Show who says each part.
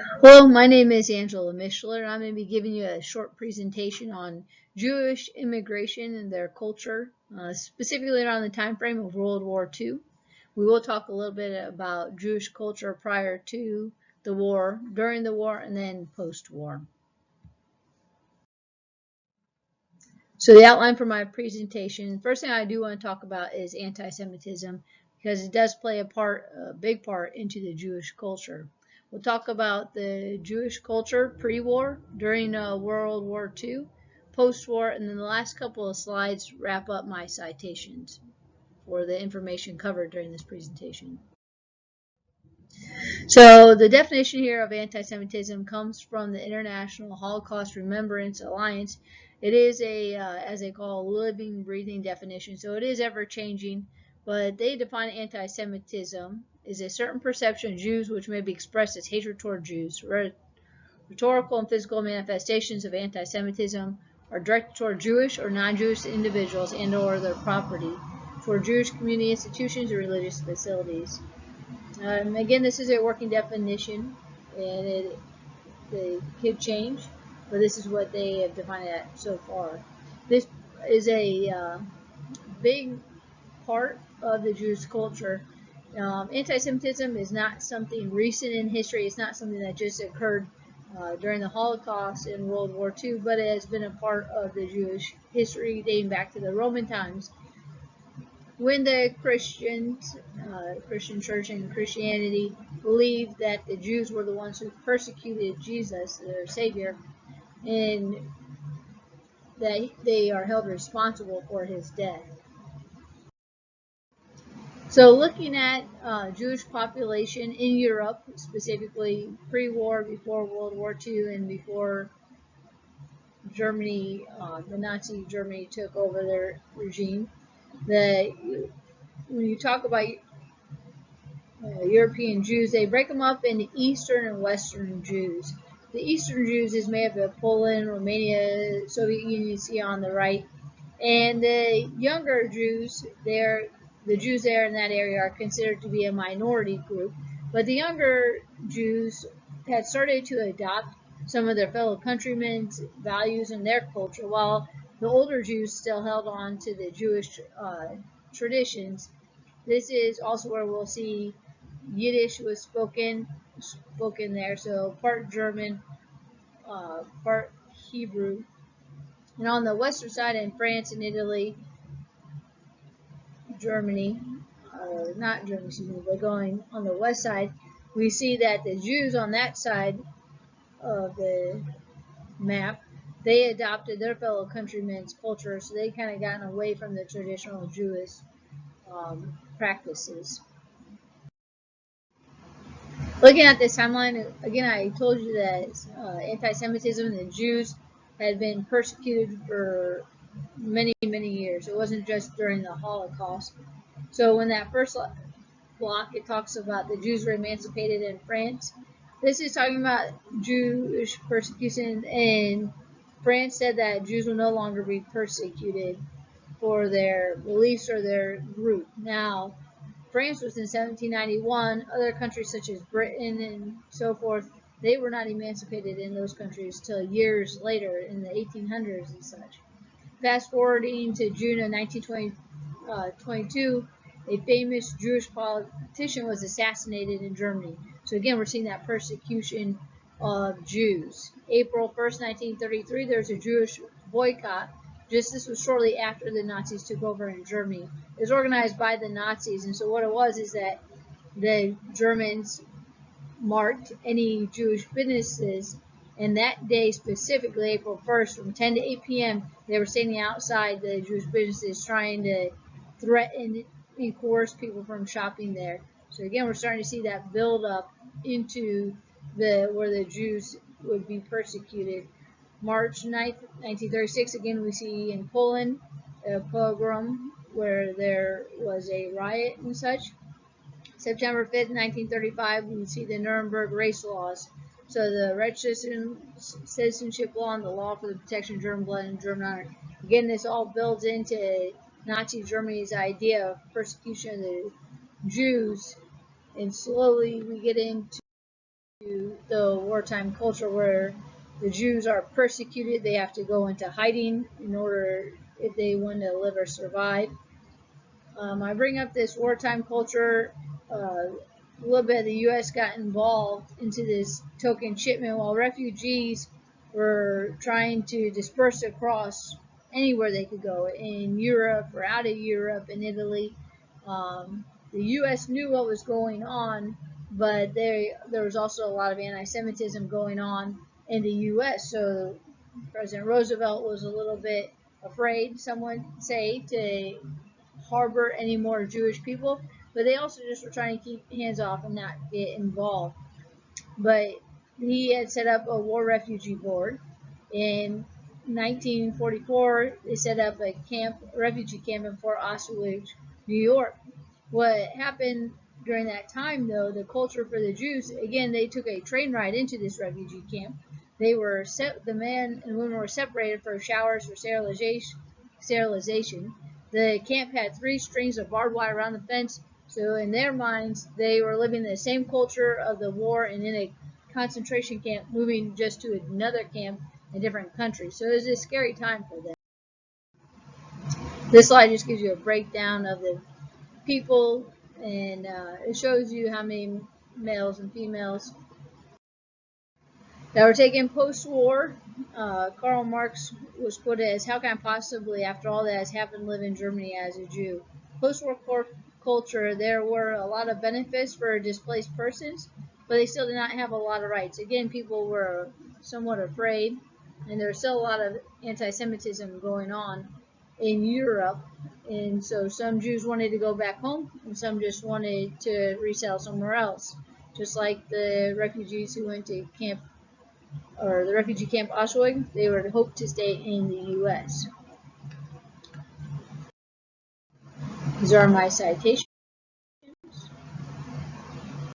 Speaker 1: Hello, my name is Angela Mishler, and I'm going to be giving you a short presentation on Jewish immigration and their culture, specifically around the time frame of World War II. We will talk a little bit about Jewish culture prior to the war, during the war, and then post-war. So the outline for my presentation, first thing I do want to talk about is anti-Semitism, because it does play a big part into the Jewish culture. We'll talk about the Jewish culture pre-war, during World War II, post-war, and then the last couple of slides wrap up my citations for the information covered during this presentation. So the definition here of anti-Semitism comes from the International Holocaust Remembrance Alliance. It is a, as they call, a living, breathing definition, so it is ever-changing, but they define anti-Semitism as a certain perception of Jews which may be expressed as hatred toward Jews. Rhetorical and physical manifestations of anti-Semitism are directed toward Jewish or non-Jewish individuals and or their property, toward Jewish community institutions or religious facilities. Again, this is a working definition, and it could change, but this is what they have defined it so far. This is a big part of the Jewish culture. Anti-Semitism is not something recent in history. It's not something that just occurred during the Holocaust and World War II, but it has been a part of the Jewish history dating back to the Roman times, when the Christian church and Christianity believed that the Jews were the ones who persecuted Jesus, their Savior, and that they are held responsible for his death. So looking at Jewish population in Europe, specifically pre-war, before World War II, and before Germany, the Nazi Germany took over their regime, when you talk about European Jews, they break them up into Eastern and Western Jews. The Eastern Jews is made up of Poland, Romania, Soviet Union, you see on the right, and the younger Jews, the Jews there in that area are considered to be a minority group, but the younger Jews had started to adopt some of their fellow countrymen's values and their culture, while the older Jews still held on to the Jewish traditions. This is also where we'll see Yiddish was spoken there, so part German, part Hebrew. And on the western side, in France and Italy, Germany, not Germany, excuse me, but going on the west side, we see that the Jews on that side of the map, they adopted their fellow countrymen's culture, so they kind of gotten away from the traditional Jewish practices. Looking at this timeline, again, I told you that anti-Semitism and the Jews had been persecuted for many, many years. It wasn't just during the Holocaust. So when that first block, it talks about the Jews were emancipated in France. This is talking about Jewish persecution, and France said that Jews will no longer be persecuted for their beliefs or their group. Now, France was in 1791. Other countries such as Britain and so forth, they were not emancipated in those countries till years later in the 1800s and such. Fast forwarding to June of 1922, a famous Jewish politician was assassinated in Germany. So again, we're seeing that persecution of Jews. April 1st, 1933, there was a Jewish boycott. This was shortly after the Nazis took over in Germany. It was organized by the Nazis, and so what it was is that the Germans marked any Jewish businesses, and that day specifically, April 1st, from 10 to 8 p.m., they were standing outside the Jewish businesses trying to threaten and coerce people from shopping there. So again, we're starting to see that build up into where the Jews would be persecuted. March 9th, 1936, again we see in Poland a pogrom where there was a riot and such. September 5th, 1935, we see the Nuremberg race laws. So the citizenship law and the law for the protection of German blood and German honor. Again, this all builds into Nazi Germany's idea of persecution of the Jews, and slowly we get into the wartime culture where the Jews are persecuted. They have to go into hiding in order if they want to live or survive. I bring up this wartime culture. A little bit of the U.S. got involved into this token shipment while refugees were trying to disperse across anywhere they could go in Europe or out of Europe in Italy. The U.S. knew what was going on, but there was also a lot of anti-Semitism going on in the U.S. So President Roosevelt was a little bit afraid, some would say, to harbor any more Jewish people, but they also just were trying to keep hands off and not get involved. But he had set up a war refugee board. In 1944, they set up a refugee camp in Fort Oswego, New York. What happened during that time, though, the culture for the Jews, again, they took a train ride into this refugee camp. The men and women were separated for showers for sterilization. The camp had 3 strings of barbed wire around the fence, so in their minds, they were living the same culture of the war and in a concentration camp, moving just to another camp in a different country. So it was a scary time for them. This slide just gives you a breakdown of the people, and it shows you how many males and females that were taken post-war. Karl Marx was quoted as, "How can I possibly, after all that has happened, live in Germany as a Jew?" Post-war culture, there were a lot of benefits for displaced persons, but they still did not have a lot of rights. Again, people were somewhat afraid, and there was still a lot of anti-Semitism going on in Europe, and so some Jews wanted to go back home, and some just wanted to resettle somewhere else, just like the refugees who went to the refugee camp Oswego. They would hope to stay in the U.S. These are my citations.